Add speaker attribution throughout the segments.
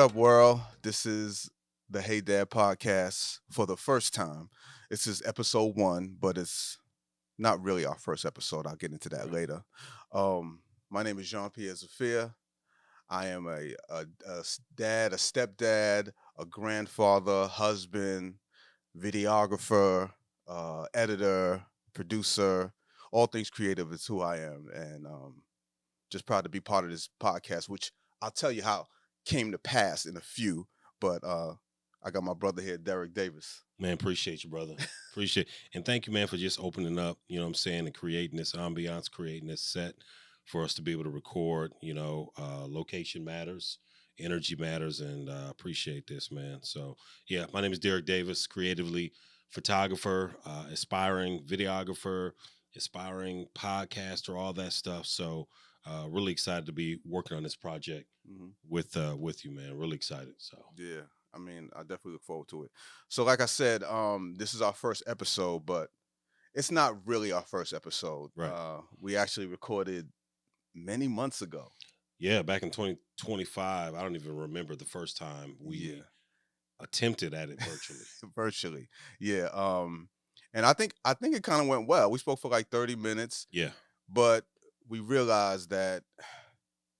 Speaker 1: What up, world? This is the Hey Dad podcast for the first time. This is episode one, but it's not really our first episode. I'll get into that
Speaker 2: Right.
Speaker 1: later. My name is Jean Pierre Zafir. I am a dad, a stepdad, a grandfather, husband, videographer, editor, producer. All things creative is who I am, and just proud to be part of this podcast, which I'll tell you how came to pass in a few. But I got my brother here, Derek Davis.
Speaker 2: Man, appreciate you, brother. Appreciate and thank you, man, for just opening up, and creating this ambiance, creating this set for us to be able to record. Location matters, energy matters, and appreciate this, man. So yeah, my name is Derek Davis, creatively photographer, aspiring videographer, aspiring podcaster, all that stuff. So really excited to be working on this project
Speaker 1: Hmm.
Speaker 2: with you, man. Really excited. So
Speaker 1: Yeah, I mean, I definitely look forward to it. So, like I said, this is our first episode, but it's not really our first episode.
Speaker 2: right.
Speaker 1: We actually recorded many months ago.
Speaker 2: Yeah, back in 2025, I don't even remember the first time
Speaker 1: Yeah,
Speaker 2: we attempted at it virtually.
Speaker 1: virtually. Yeah. And I think it kind of went well. We spoke for like 30 minutes,
Speaker 2: Yeah,
Speaker 1: but we realized that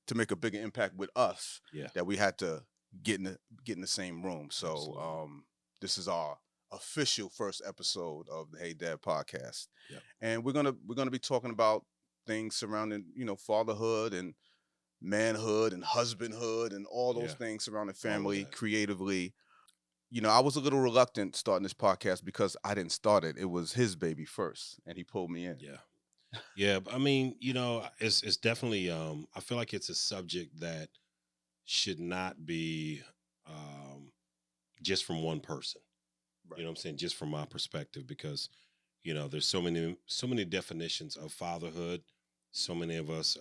Speaker 1: to make a bigger impact with us,
Speaker 2: yeah,
Speaker 1: that we had to get in the same room. So
Speaker 2: absolutely.
Speaker 1: this is our official first episode of the Hey Dad podcast,
Speaker 2: Yeah,
Speaker 1: and we're gonna be talking about things surrounding fatherhood and manhood and husbandhood and all those
Speaker 2: yeah,
Speaker 1: things surrounding
Speaker 2: all of
Speaker 1: family
Speaker 2: that.
Speaker 1: creatively. I was a little reluctant starting this podcast because I didn't start it. It was his baby first, and he pulled me in.
Speaker 2: Yeah, yeah. But I mean, it's definitely. I feel like it's a subject that should not be just from one person. You
Speaker 1: Right.
Speaker 2: know what I'm saying? Just from my perspective, because there's so many definitions of fatherhood. So many of us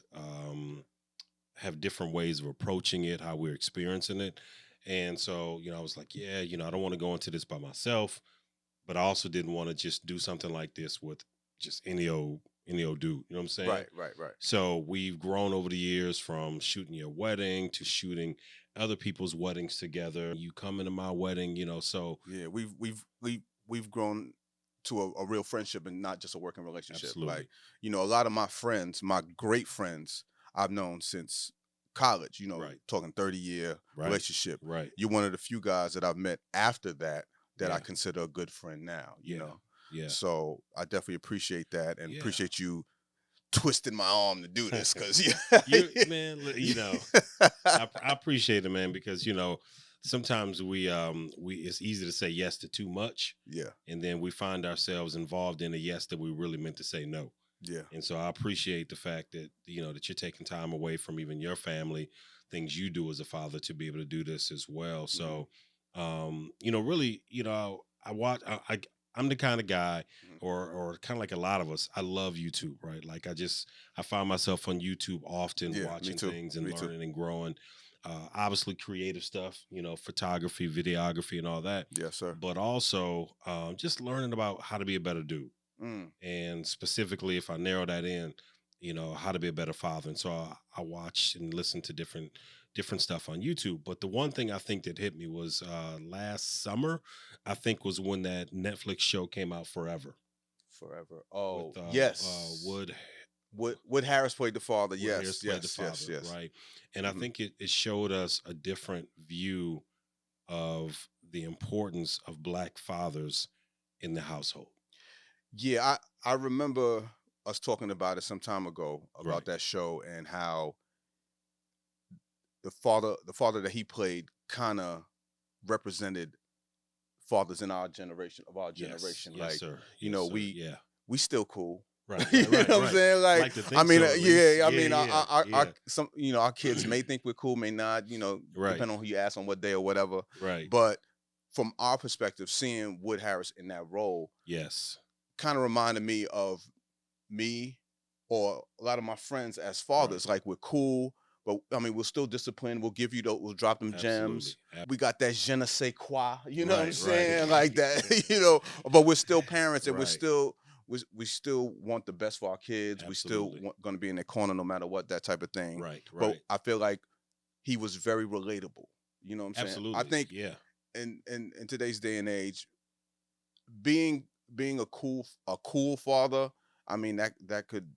Speaker 2: have different ways of approaching it, how we're experiencing it. And so, I was like, yeah, I don't want to go into this by myself, but I also didn't want to just do something like this with just any old dude. You know what I'm saying?
Speaker 1: Right. Right. Right.
Speaker 2: So we've grown over the years from shooting your wedding to shooting other people's weddings together. You come into my wedding, so
Speaker 1: Yeah, we've grown to a real friendship and not just a working relationship. Like,
Speaker 2: absolutely.
Speaker 1: a lot of my friends, my great friends, I've known since college,
Speaker 2: Right.
Speaker 1: talking 30-year
Speaker 2: Right.
Speaker 1: relationship.
Speaker 2: Right.
Speaker 1: You're one of the few guys that I've met after that I
Speaker 2: Yeah.
Speaker 1: consider a good friend now.
Speaker 2: Yeah. Yeah.
Speaker 1: So I definitely appreciate that and
Speaker 2: Yeah.
Speaker 1: appreciate you twisting my arm to do this because yeah.
Speaker 2: You man, I appreciate it, man, because sometimes we it's easy to say yes to too much,
Speaker 1: Yeah.
Speaker 2: and then we find ourselves involved in a yes that we really meant to say no.
Speaker 1: Yeah.
Speaker 2: And so I appreciate the fact that that you're taking time away from even your family, things you do as a father to be able to do this as well.
Speaker 1: Hmm.
Speaker 2: So, really, I watch. I'm the kind of guy,
Speaker 1: Hmm.
Speaker 2: or kind of like a lot of us. I love YouTube, right? Like I find myself on YouTube often
Speaker 1: Yeah, me
Speaker 2: watching
Speaker 1: too.
Speaker 2: things and
Speaker 1: Me too.
Speaker 2: learning and growing. Obviously, creative stuff, photography, videography, and all that,
Speaker 1: Yes, sir.
Speaker 2: but also just learning about how to be a better dude,
Speaker 1: Mm.
Speaker 2: and specifically if I narrow that in, how to be a better father. And so I watch and listen to different stuff on YouTube. But the one thing I think that hit me was last summer, I think, was when that Netflix show came out, Forever,
Speaker 1: Forever.
Speaker 2: with
Speaker 1: Oh, yes.
Speaker 2: Wood
Speaker 1: Would Harris played the father?
Speaker 2: Wood Harris
Speaker 1: Yes,
Speaker 2: played the
Speaker 1: yes, yes,
Speaker 2: father,
Speaker 1: yes.
Speaker 2: right? And I
Speaker 1: Hmm.
Speaker 2: think it showed us a different view of the importance of black fathers in the household.
Speaker 1: Yeah, I remember us talking about it some time ago about
Speaker 2: Right.
Speaker 1: that show and how the father that he played kind of represented fathers in our
Speaker 2: Yes.
Speaker 1: generation.
Speaker 2: Yes,
Speaker 1: Like,
Speaker 2: sir.
Speaker 1: you
Speaker 2: Yes,
Speaker 1: know,
Speaker 2: sir.
Speaker 1: we
Speaker 2: Yeah.
Speaker 1: we still cool.
Speaker 2: Right,
Speaker 1: You
Speaker 2: right,
Speaker 1: know
Speaker 2: right,
Speaker 1: what I'm
Speaker 2: right.
Speaker 1: saying? Like,
Speaker 2: Like to
Speaker 1: I
Speaker 2: think
Speaker 1: mean,
Speaker 2: so, at least.
Speaker 1: yeah, I
Speaker 2: Yeah,
Speaker 1: mean,
Speaker 2: yeah,
Speaker 1: our
Speaker 2: yeah.
Speaker 1: some, our kids may think we're cool, may not,
Speaker 2: Right,
Speaker 1: depending on who you ask on what day or whatever.
Speaker 2: right.
Speaker 1: But from our perspective, seeing Wood Harris in that role
Speaker 2: Yes,
Speaker 1: kind of reminded me of me or a lot of my friends as
Speaker 2: right.
Speaker 1: fathers. Like, we're cool, but I mean, we're still disciplined. We'll drop them
Speaker 2: Absolutely.
Speaker 1: gems. We got that je ne sais quoi, you know what I'm
Speaker 2: Right, right.
Speaker 1: saying? Like that, but we're still parents and
Speaker 2: Right.
Speaker 1: we still want the best for our kids. We still
Speaker 2: Absolutely.
Speaker 1: want going to be in their corner no matter what, that type of thing.
Speaker 2: Right,
Speaker 1: But
Speaker 2: right.
Speaker 1: I feel like he was very relatable, You know what I'm saying? I
Speaker 2: Absolutely.
Speaker 1: think
Speaker 2: Yeah.
Speaker 1: in today's day and age, being being a cool father, I mean that could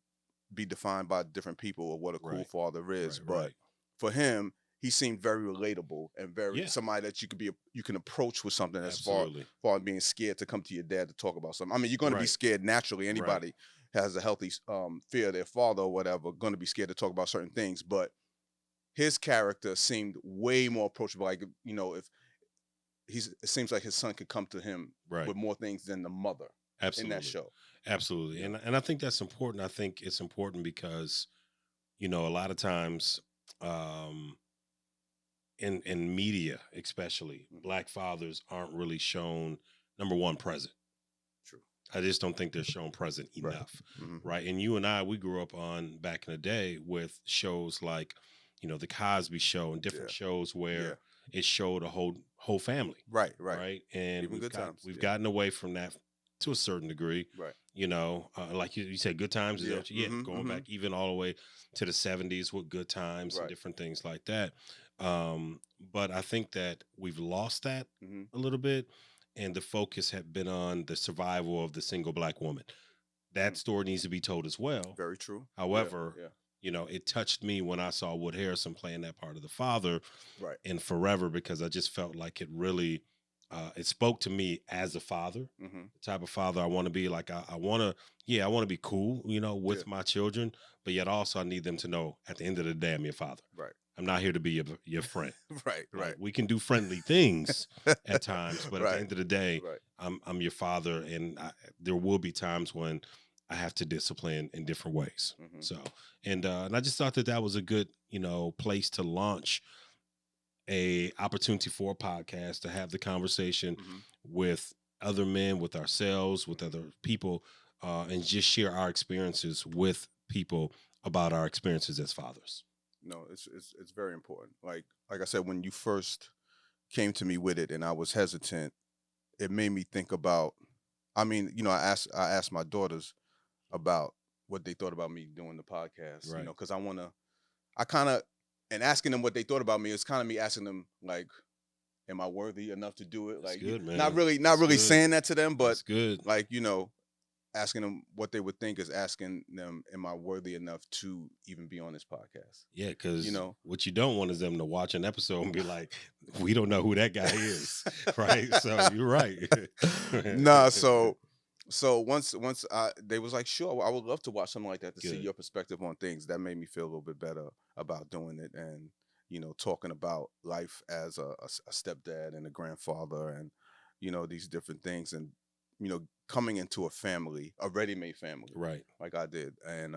Speaker 1: be defined by different people of what a cool
Speaker 2: Right.
Speaker 1: father is.
Speaker 2: Right.
Speaker 1: But
Speaker 2: Right.
Speaker 1: for him, he seemed very relatable and very
Speaker 2: Yeah.
Speaker 1: somebody that you can approach with something as
Speaker 2: Absolutely.
Speaker 1: far as being scared to come to your dad to talk about something. I mean, you're going to be
Speaker 2: Right.
Speaker 1: scared naturally.
Speaker 2: Right.
Speaker 1: Anybody has a healthy fear of their father or whatever, going to be scared to talk about certain things. But his character seemed way more approachable. Like, if it seems like his son could come to him
Speaker 2: Right.
Speaker 1: with more things than the mother in that
Speaker 2: Absolutely.
Speaker 1: show.
Speaker 2: Absolutely.
Speaker 1: You know.
Speaker 2: And I think that's important. I think it's important because, a lot of times, um, in media, especially,
Speaker 1: Mhm.
Speaker 2: black fathers aren't really shown, number one, present.
Speaker 1: True.
Speaker 2: I just don't think they're shown present
Speaker 1: Right.
Speaker 2: enough,
Speaker 1: Hmm.
Speaker 2: right? And you and I, we grew up on back in the day with shows like, the Cosby Show and different
Speaker 1: Yeah.
Speaker 2: shows
Speaker 1: Yeah.
Speaker 2: where it showed a whole family,
Speaker 1: Right. Right.
Speaker 2: right? And
Speaker 1: Even good times.
Speaker 2: we've
Speaker 1: Yeah.
Speaker 2: gotten away from that to a certain degree.
Speaker 1: Right.
Speaker 2: Like you said, good times is that
Speaker 1: Yeah.
Speaker 2: what yeah, going
Speaker 1: Hmm.
Speaker 2: back even all the way to the 70s with good times and
Speaker 1: Right.
Speaker 2: different things like that. But I think that we've lost that
Speaker 1: Hmm.
Speaker 2: a little bit, and the focus had been on the survival of the single black woman. That
Speaker 1: Hmm.
Speaker 2: story needs to be told as well.
Speaker 1: Very true. Yeah.
Speaker 2: However,
Speaker 1: Yeah.
Speaker 2: it touched me when I saw Wood Harrison playing that part of the father
Speaker 1: Right.
Speaker 2: in Forever, because I just felt like it really it spoke to me as a father,
Speaker 1: Hmm.
Speaker 2: the type of father I want to be. Like I want to, yeah, I want to be cool,
Speaker 1: Yeah.
Speaker 2: with my children, but yet also I need them to know at the end of the day I'm your father.
Speaker 1: Right.
Speaker 2: I'm not here to be your friend.
Speaker 1: Right.
Speaker 2: Like
Speaker 1: Right.
Speaker 2: we can do friendly things at times, but at the
Speaker 1: Right.
Speaker 2: end of the day,
Speaker 1: Right.
Speaker 2: I'm your father, and there will be times when I have to discipline in different ways.
Speaker 1: Hmm.
Speaker 2: So, and I just thought that that was a good, place to launch a opportunity for a podcast to have the conversation
Speaker 1: Hmm.
Speaker 2: with other men, with ourselves, with
Speaker 1: Hmm.
Speaker 2: other people, and just share our experiences with people about our experiences as fathers.
Speaker 1: No, it's very important. Like I said, when you first came to me with it, and I was hesitant, it made me think about. I mean, I asked my daughters about what they thought about me doing the podcast.
Speaker 2: Right.
Speaker 1: Because I kind of, and asking them what they thought about me is kind of me asking them like, am I worthy enough to do it?
Speaker 2: That's
Speaker 1: Like,
Speaker 2: good,
Speaker 1: not
Speaker 2: man.
Speaker 1: really, not
Speaker 2: That's
Speaker 1: really
Speaker 2: good.
Speaker 1: saying that to them, but
Speaker 2: That's good.
Speaker 1: like, asking them what they would think is asking them, am I worthy enough to even be on this podcast?
Speaker 2: Yeah,
Speaker 1: You
Speaker 2: because
Speaker 1: know,
Speaker 2: what you don't want is them to watch an episode and be like, we don't know who that guy is. Right. So you're right.
Speaker 1: nah. So once they was like, sure, I would love to watch something like that to see
Speaker 2: Good.
Speaker 1: your perspective on things. That made me feel a little bit better about doing it, and talking about life as a stepdad and a grandfather, and these different things, and coming into a family, a ready-made family,
Speaker 2: Right.
Speaker 1: like I did, and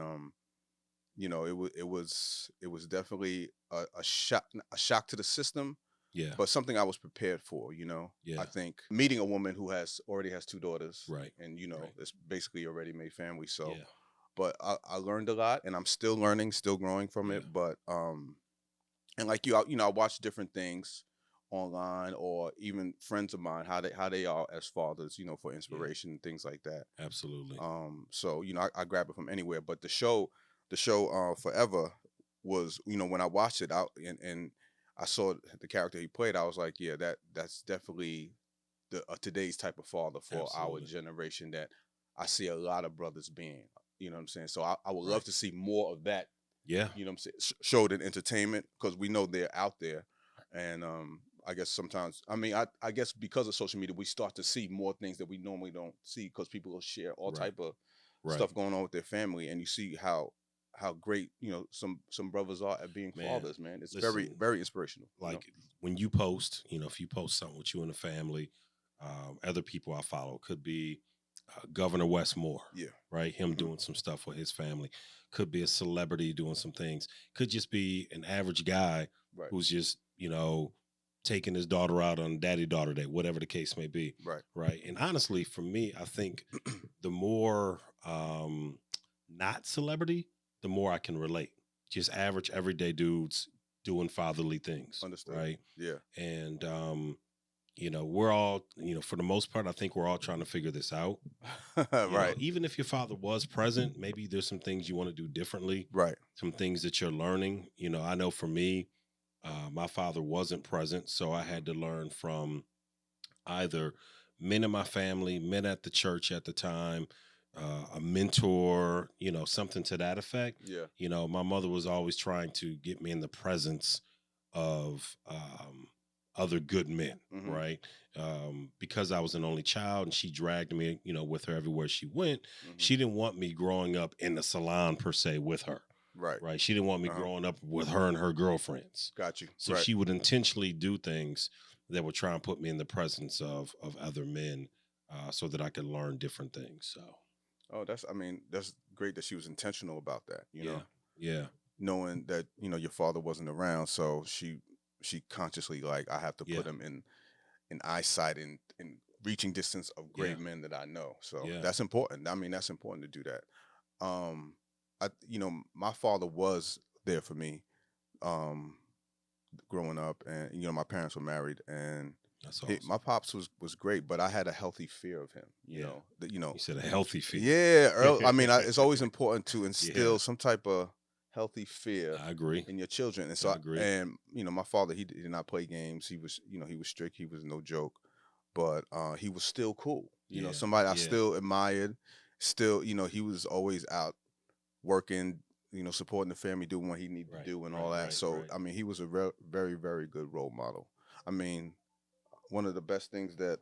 Speaker 1: it was definitely a shock to the system,
Speaker 2: Yeah.
Speaker 1: but something I was prepared for. I
Speaker 2: Yeah.
Speaker 1: think meeting a woman who already has two daughters,
Speaker 2: Right.
Speaker 1: and
Speaker 2: Right.
Speaker 1: it's basically a ready-made family. So,
Speaker 2: Yeah.
Speaker 1: but I learned a lot, and I'm still learning, still growing from
Speaker 2: Yeah.
Speaker 1: it. But and like I watch different things online, or even friends of mine, how they are as fathers, for
Speaker 2: Yeah.
Speaker 1: inspiration and things like that.
Speaker 2: Absolutely.
Speaker 1: So I grab it from anywhere. But the show Forever was, when I watched it out, and I saw the character he played, I was like, yeah, that's definitely today's type of father for our
Speaker 2: Absolutely.
Speaker 1: generation that I see a lot of brothers being. You know what I'm saying? So I would love
Speaker 2: Right.
Speaker 1: to see more of that.
Speaker 2: Yeah.
Speaker 1: You know what I'm saying? Showed in entertainment, because we know they're out there, and I guess sometimes, I mean, I guess because of social media, we start to see more things that we normally don't see, because people will share all
Speaker 2: Right.
Speaker 1: type of
Speaker 2: Right.
Speaker 1: stuff going on with their family, and you see how great some brothers are at being
Speaker 2: Man,
Speaker 1: fathers. Man, it's very
Speaker 2: listen,
Speaker 1: very inspirational.
Speaker 2: like when you post, if you post something with you and the family, other people I follow could be Governor Westmore,
Speaker 1: Yeah.
Speaker 2: right? Him
Speaker 1: Hmm.
Speaker 2: doing some stuff with his family. Could be a celebrity doing some things. Could just be an average guy
Speaker 1: Right.
Speaker 2: who's just, taking his daughter out on daddy daughter day, whatever the case may be.
Speaker 1: Right.
Speaker 2: Right. And honestly, for me, I think the more not celebrity, the more I can relate. Just average everyday dudes doing fatherly things.
Speaker 1: Understood.
Speaker 2: Right.
Speaker 1: Yeah.
Speaker 2: And we're all, for the most part, I think we're all trying to figure this out.
Speaker 1: Right.
Speaker 2: Even if your father was present, maybe there's some things you want to do differently,
Speaker 1: Right.
Speaker 2: some things that you're learning. I know for me, My father wasn't present, so I
Speaker 1: Hmm.
Speaker 2: had to learn from either men in my family, men at the church at the time, a mentor, something to that effect.
Speaker 1: Yeah.
Speaker 2: My mother was always trying to get me in the presence of other good men,
Speaker 1: Hmm.
Speaker 2: right? Because I was an only child and she dragged me, with her everywhere she went.
Speaker 1: Hmm.
Speaker 2: She didn't want me growing up in the salon per se with her,
Speaker 1: Right.
Speaker 2: right? She didn't want me
Speaker 1: Uh-huh.
Speaker 2: growing up with her and her girlfriends.
Speaker 1: Got you.
Speaker 2: So
Speaker 1: Right.
Speaker 2: she would intentionally do things that would try and put me in the presence of other men, so that I could learn different things. So
Speaker 1: Oh, I mean, that's great that she was intentional about that,
Speaker 2: yeah, yeah,
Speaker 1: knowing that, your father wasn't around. So she consciously, like, I have to
Speaker 2: yeah,
Speaker 1: put him in eyesight and reaching distance of
Speaker 2: yeah,
Speaker 1: great men that I know. So
Speaker 2: yeah.
Speaker 1: that's important. I mean, that's important to do that. Um, my father was there for me, um, growing up, and my parents were married, and
Speaker 2: That's
Speaker 1: my
Speaker 2: awesome.
Speaker 1: pops was great, but I had a healthy fear of him.
Speaker 2: Yeah, you said a
Speaker 1: y-
Speaker 2: healthy fear.
Speaker 1: yeah. I mean, it's always important to
Speaker 2: Yeah,
Speaker 1: instill some type of healthy fear
Speaker 2: I agree.
Speaker 1: in your children, and
Speaker 2: I
Speaker 1: so
Speaker 2: agree.
Speaker 1: and my father, he did not play games. He was he was strict. He was no joke, but he was still cool.
Speaker 2: Yeah,
Speaker 1: Somebody I
Speaker 2: yeah.
Speaker 1: still admired. Still, he was always out working, supporting the family, doing what he needed to
Speaker 2: Right,
Speaker 1: do and all
Speaker 2: right,
Speaker 1: that.
Speaker 2: right,
Speaker 1: So,
Speaker 2: right.
Speaker 1: I mean, he was a very, very good role model. I mean, one of the best things that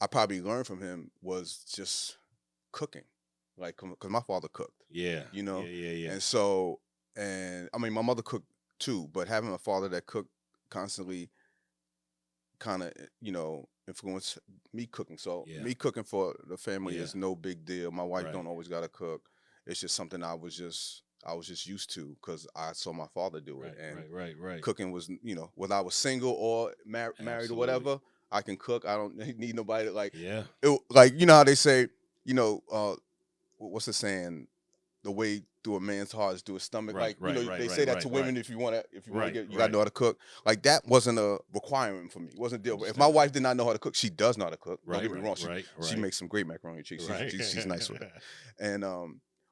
Speaker 1: I probably learned from him was just cooking, like, because my father cooked,
Speaker 2: Yeah,
Speaker 1: you
Speaker 2: yeah,
Speaker 1: know,
Speaker 2: yeah, yeah,
Speaker 1: and so, and I mean, my mother cooked too, but having a father that cooked constantly kind of, influenced me cooking. So
Speaker 2: yeah,
Speaker 1: me cooking for the family
Speaker 2: yeah.
Speaker 1: is no big deal. My wife
Speaker 2: Right,
Speaker 1: don't always gotta cook. It's just something I was just used to because I saw my father do it.
Speaker 2: right,
Speaker 1: And
Speaker 2: right, right, right.
Speaker 1: cooking was, whether I was single or married or
Speaker 2: Absolutely.
Speaker 1: whatever, I can cook. I don't need nobody to, like,
Speaker 2: Yeah.
Speaker 1: like, how they say, you know, uh, what's the saying? The way through a man's heart is through his stomach.
Speaker 2: Right,
Speaker 1: Like,
Speaker 2: right,
Speaker 1: they
Speaker 2: right,
Speaker 1: say
Speaker 2: right,
Speaker 1: that to
Speaker 2: right, right,
Speaker 1: women, if you want to
Speaker 2: right,
Speaker 1: get, you got to
Speaker 2: right.
Speaker 1: know how to cook. Like, that wasn't a requirement for me. It wasn't a deal. If my
Speaker 2: Understand.
Speaker 1: wife did not know how to cook, she does know how to cook. Don't
Speaker 2: Right,
Speaker 1: get me
Speaker 2: right,
Speaker 1: wrong.
Speaker 2: right,
Speaker 1: She
Speaker 2: right,
Speaker 1: makes some great macaroni and cheese. She's,
Speaker 2: right.
Speaker 1: she's, she's nice with it. And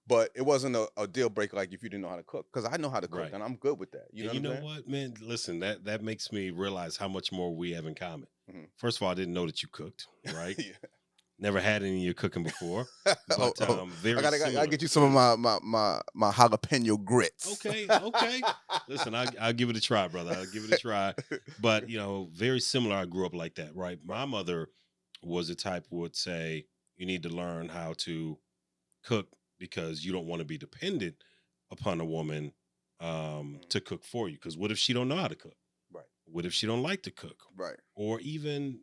Speaker 1: but it wasn't a deal breaker, like, if you didn't know how to cook, because I know how to cook
Speaker 2: Right.
Speaker 1: and I'm good with that. You
Speaker 2: And
Speaker 1: know what
Speaker 2: you
Speaker 1: I'm
Speaker 2: know
Speaker 1: saying?
Speaker 2: what, man? Listen, that makes me realize how much more we have in common.
Speaker 1: Hmm.
Speaker 2: First of all, I didn't know that you cooked, right?
Speaker 1: Yeah.
Speaker 2: Never had any of your cooking before,
Speaker 1: Oh,
Speaker 2: but
Speaker 1: oh. I
Speaker 2: very
Speaker 1: gotta
Speaker 2: similar.
Speaker 1: get you some of my jalapeno grits.
Speaker 2: Okay, okay. Listen, I'll give it a try, brother. I'll give it a try. But very similar. I grew up like that, right?
Speaker 1: Right.
Speaker 2: My mother was the type who would say, "You need to learn how to cook because you don't want to be dependent upon a woman,
Speaker 1: Mhm.
Speaker 2: to cook for you. Because what if she don't know how to cook?
Speaker 1: Right.
Speaker 2: What if she don't like to cook?
Speaker 1: Right.
Speaker 2: Or even,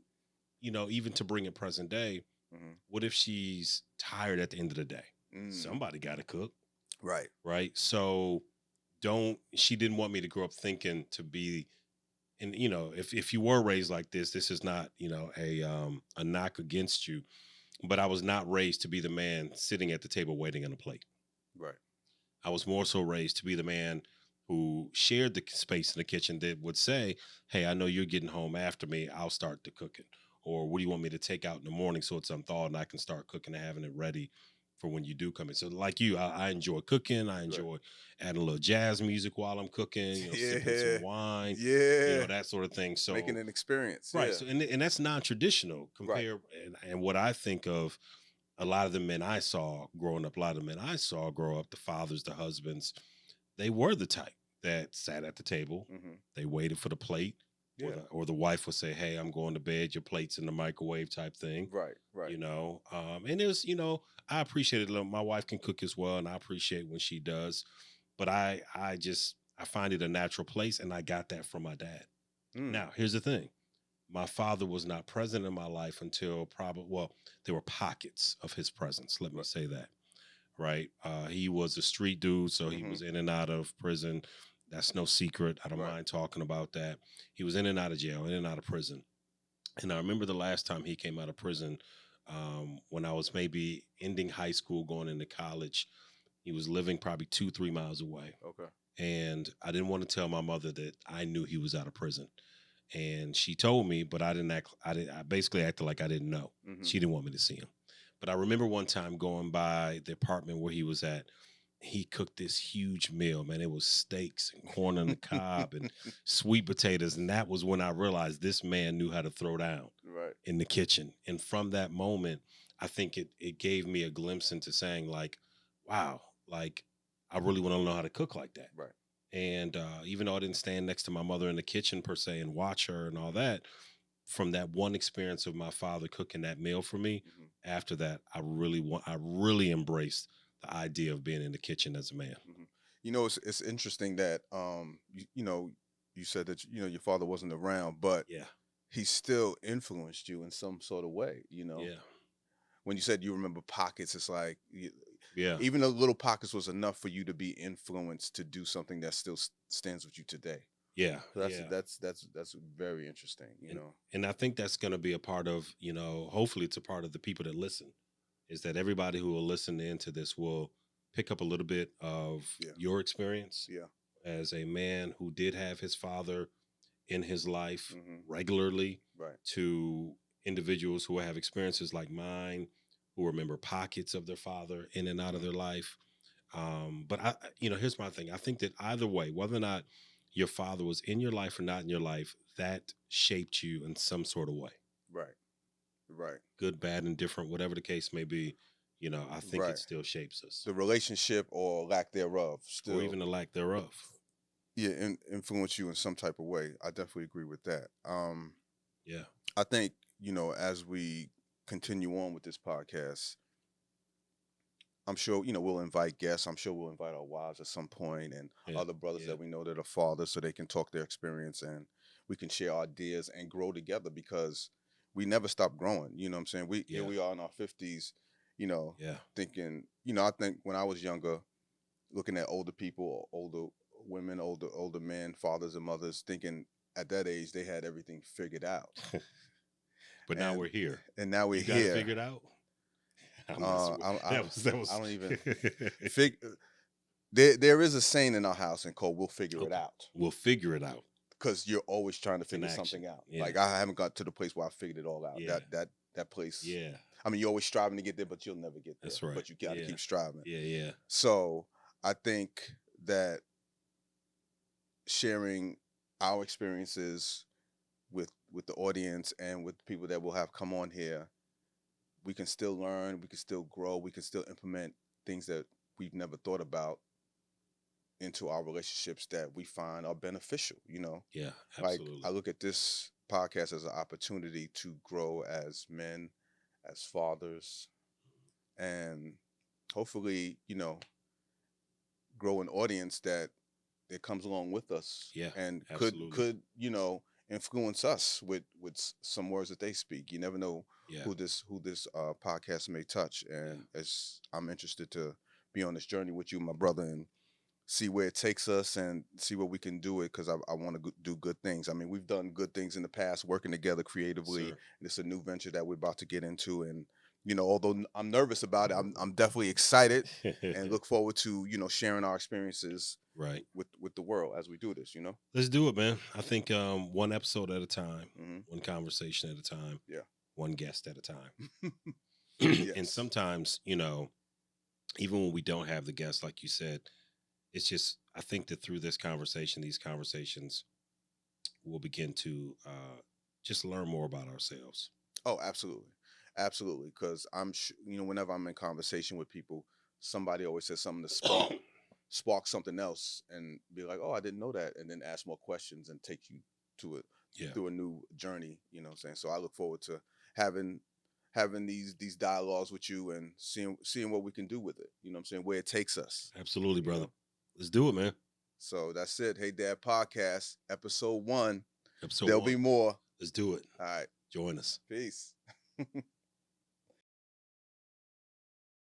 Speaker 2: even to bring it present day,
Speaker 1: Hmm.
Speaker 2: what if she's tired at the end of the day?
Speaker 1: Mm.
Speaker 2: Somebody got to cook,
Speaker 1: Right.
Speaker 2: right? So don't she didn't want me to grow up thinking to be, and if you were raised like this is not, a knock against you, but I was not raised to be the man sitting at the table waiting on a plate.
Speaker 1: Right.
Speaker 2: I was more so raised to be the man who shared the space in the kitchen that would say, "Hey, I know you're getting home after me. I'll start the cooking." Or, "What do you want me to take out in the morning so it's unthawed and I can start cooking and having it ready for when you do come in?" So, like you, I enjoy cooking. I
Speaker 1: Right.
Speaker 2: enjoy adding a little jazz music while I'm cooking. Sipping some
Speaker 1: Yeah.
Speaker 2: wine.
Speaker 1: Yeah.
Speaker 2: That sort of thing.
Speaker 1: Making
Speaker 2: So,
Speaker 1: an experience.
Speaker 2: right.
Speaker 1: Yeah.
Speaker 2: So, and that's non-traditional
Speaker 1: Right.
Speaker 2: compare, and what I think of a lot of the men I saw growing up, a lot of the men I saw grow up, the fathers, the husbands, they were the type that sat at the table.
Speaker 1: Hmm.
Speaker 2: They waited for the plate, or
Speaker 1: Yeah.
Speaker 2: the wife would say, "Hey, I'm going to bed. Your plate's in the microwave," type thing.
Speaker 1: Right. Right.
Speaker 2: And there's, I appreciate it. My wife can cook as well, and I appreciate when she does. But I find it a natural place, and I got that from my dad.
Speaker 1: Mm.
Speaker 2: Now, here's the thing: my father was not present in my life until probably, well, there were pockets of his presence. Let me
Speaker 1: Right.
Speaker 2: say that, right? He was a street dude, so he
Speaker 1: Hmm.
Speaker 2: was in and out of prison. That's no secret. I don't
Speaker 1: Right.
Speaker 2: mind talking about that. He was in and out of jail, in and out of prison. And I remember the last time he came out of prison, when I was maybe ending high school, going into college. He was living probably 2, 3 miles away.
Speaker 1: Okay.
Speaker 2: And I didn't want to tell my mother that I knew he was out of prison, and she told me, but I didn't act. I basically acted like I didn't know.
Speaker 1: Hmm.
Speaker 2: She didn't want me to see him. But I remember one time going by the apartment where he was at, he cooked this huge meal, man. It was steaks and corn on the cob and sweet potatoes. And that was when I realized this man knew how to throw down
Speaker 1: Right.
Speaker 2: in the kitchen. And from that moment, I think it gave me a glimpse into saying, like, wow, like I really want to know how to cook like that.
Speaker 1: Right.
Speaker 2: And even though I didn't stand next to my mother in the kitchen per se and watch her and all that, from that one experience of my father cooking that meal for me,
Speaker 1: Hmm.
Speaker 2: after that, I really embraced the idea of being in the kitchen as a man.
Speaker 1: Hmm. It's interesting that you said that your father wasn't around, but
Speaker 2: Yeah.
Speaker 1: he still influenced you in some sort of way.
Speaker 2: Yeah.
Speaker 1: When you said you remember pockets, it's like
Speaker 2: Yeah.
Speaker 1: even though little pockets was enough for you to be influenced to do something that still stands with you today.
Speaker 2: Yeah.
Speaker 1: So that's
Speaker 2: Yeah.
Speaker 1: that's very interesting.
Speaker 2: And and I think that's going to be a part of, hopefully it's a part of the people that listen, is that everybody who will listen into this will pick up a little bit of
Speaker 1: Yeah,
Speaker 2: your experience
Speaker 1: yeah,
Speaker 2: as a man who did have his father in his life
Speaker 1: hmm,
Speaker 2: regularly,
Speaker 1: right,
Speaker 2: to individuals who have experiences like mine, who remember pockets of their father in and out of
Speaker 1: hmm,
Speaker 2: their life. But here's my thing. I think that either way, whether or not your father was in your life or not in your life, that shaped you in some sort of way,
Speaker 1: right, right,
Speaker 2: good, bad, and different, whatever the case may be. I think it
Speaker 1: right.
Speaker 2: still shapes us,
Speaker 1: The relationship or lack thereof
Speaker 2: or
Speaker 1: still,
Speaker 2: even the lack thereof.
Speaker 1: yeah, influence you in some type of way. I definitely agree with that.
Speaker 2: Yeah,
Speaker 1: I think as we continue on with this podcast, I'm sure we'll invite guests. I'm sure we'll invite our wives at some point and
Speaker 2: yeah,
Speaker 1: other brothers
Speaker 2: yeah,
Speaker 1: that we know that are fathers, so they can talk their experience and we can share ideas and grow together because we never stop growing. You know what I'm saying? We Here
Speaker 2: yeah,
Speaker 1: we are in our 50s,
Speaker 2: yeah.
Speaker 1: thinking. I think when I was younger, looking at older people, older women, older men, fathers and mothers, thinking at that age they had everything figured out,
Speaker 2: But now
Speaker 1: and
Speaker 2: we're here.
Speaker 1: now we're
Speaker 2: You got it
Speaker 1: here.
Speaker 2: figured out. I'm messing with that
Speaker 1: I
Speaker 2: was
Speaker 1: don't even fig. There is a saying in our house and called "We'll figure it
Speaker 2: okay.
Speaker 1: out"
Speaker 2: We'll figure it out.
Speaker 1: because you're always trying to
Speaker 2: It's an
Speaker 1: figure
Speaker 2: action.
Speaker 1: something out.
Speaker 2: Yeah,
Speaker 1: Like I haven't got to the place where I figured it all out.
Speaker 2: yeah,
Speaker 1: That place.
Speaker 2: yeah.
Speaker 1: I mean, you're always striving to get there, but you'll never get there.
Speaker 2: That's right.
Speaker 1: But you got to
Speaker 2: Yeah,
Speaker 1: keep striving.
Speaker 2: yeah, yeah,
Speaker 1: So I think that sharing our experiences with the audience and with people that will have come on here, we can still learn, we can still grow, we can still implement things that we've never thought about into our relationships that we find are beneficial.
Speaker 2: yeah.
Speaker 1: Like I
Speaker 2: Absolutely.
Speaker 1: look at this podcast as an opportunity to grow as men, as fathers, and hopefully, grow an audience that comes along with us
Speaker 2: Yeah,
Speaker 1: and
Speaker 2: absolutely.
Speaker 1: could influence us with some words that they speak. You never know
Speaker 2: Yeah,
Speaker 1: who this podcast may touch,
Speaker 2: yeah.
Speaker 1: and as I'm interested to be on this journey with you, my brother, and see where it takes us and see what we can do it because I want to do good things. I mean, we've done good things in the past, working together creatively.
Speaker 2: Sir.
Speaker 1: And it's a new venture that we're about to get into, and although I'm nervous about it, I'm definitely excited and look forward to sharing our experiences
Speaker 2: Right.
Speaker 1: with the world as we do this.
Speaker 2: Let's do it, man. I think one episode at a time,
Speaker 1: Hmm.
Speaker 2: one conversation at a time,
Speaker 1: Yeah.
Speaker 2: one guest at a time. And
Speaker 1: Yes.
Speaker 2: sometimes, even when we don't have the guest, like you said, it's just I think that through this conversation, these conversations, we'll begin to just learn more about ourselves.
Speaker 1: Oh, absolutely, absolutely. Because whenever I'm in conversation with people, somebody always says something to spark something else, and be like, "Oh, I didn't know that," and then ask more questions and take you to it
Speaker 2: Yeah,
Speaker 1: through a new journey. What I'm saying? So I look forward to having these dialogues with you and seeing what we can do with it. What I'm saying? Where it takes us.
Speaker 2: absolutely,
Speaker 1: You
Speaker 2: brother.
Speaker 1: know.
Speaker 2: Let's do it, man.
Speaker 1: So that's it. Hey, Dad Podcast, episode 1.
Speaker 2: Episode
Speaker 1: There'll be
Speaker 2: one.
Speaker 1: more.
Speaker 2: Let's do it.
Speaker 1: All right.
Speaker 2: Join us.
Speaker 1: Peace.